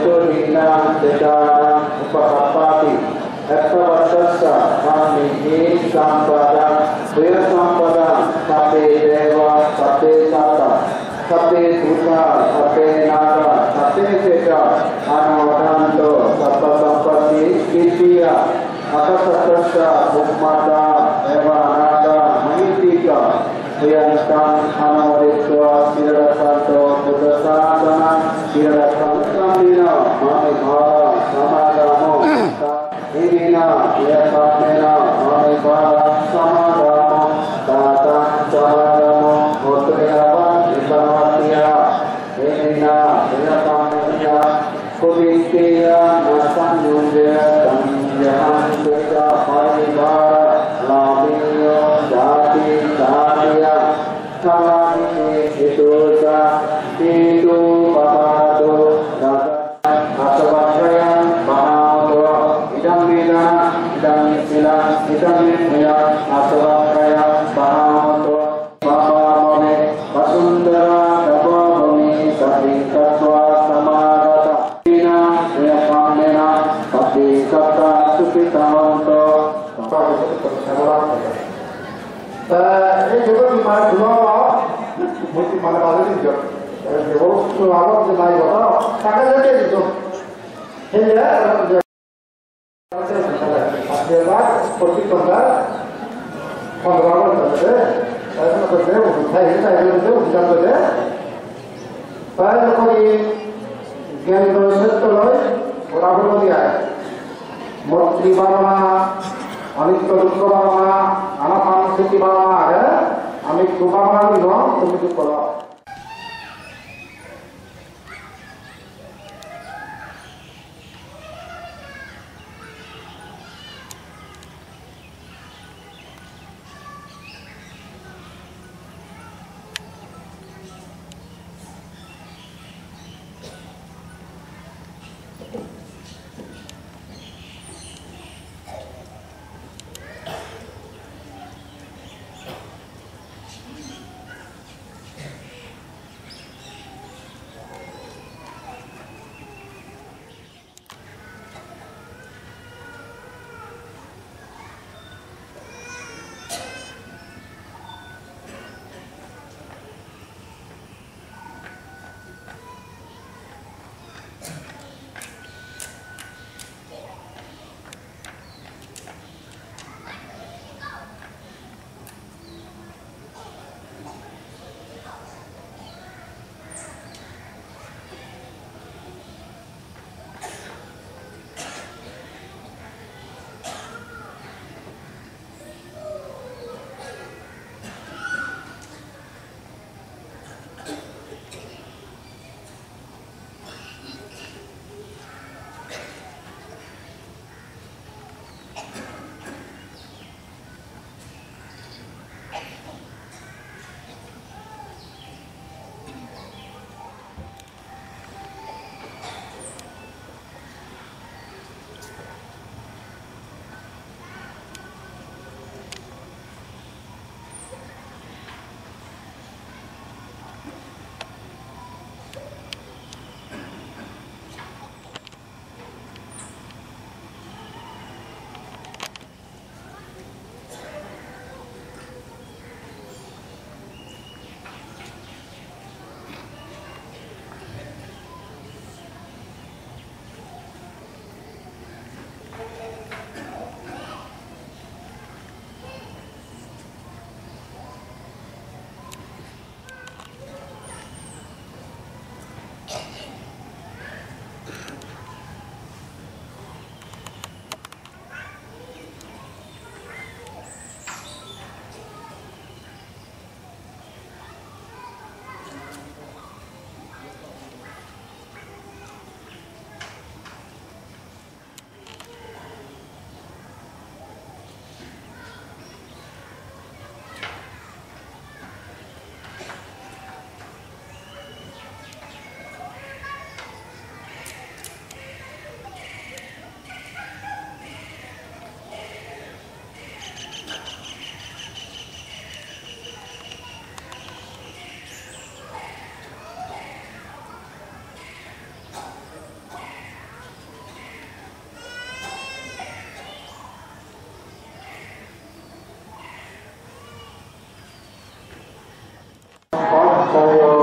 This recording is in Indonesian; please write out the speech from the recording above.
Hetuhina Dedana Upakapati Ettavasasa Mamihi Sampada Kriya Sampada Sape Deva Sape Sata Sape Bhuta Sape Nara Sape Seta Anavadanto Sapa Sampati Kitya Akasatasa Bhukmata Eva Anada Manitika Priyantan Anavaritwa Sirasanto Buddhasana Sirasantamina Mamibha Samadamo Himina Yakamena Mamibha Samadamo Tatan Samadamo Utriyava Isamatiya Himina Yakamena Kuditiya Nasanyunjaya Tamjahan Sutta Paribhara Lamiyo Jati Dadiya Salami Hitusa Hitu Papadu Dasa Asavasraya Mahamadwa Idam Vina Idam Sila Idam Vina Asavasraya Mahamadwa Bhava Vasundara Dabhavami Sati Tattva Samarata Vina Yakamena Pati Kata Supitamanto ini juga di mana dua mesti mana balik itu kalau suara di mana itu kakak saja itu hingga ada seperti tanggal pengalaman saja saya nak berdebat saya tidak berdebat pada kali yang bersetelah orang dia Murti Bama, Amit Keduk Bama, anak anak Siti Bama ada, Amit Bama ni dong, Amit Bama. Namo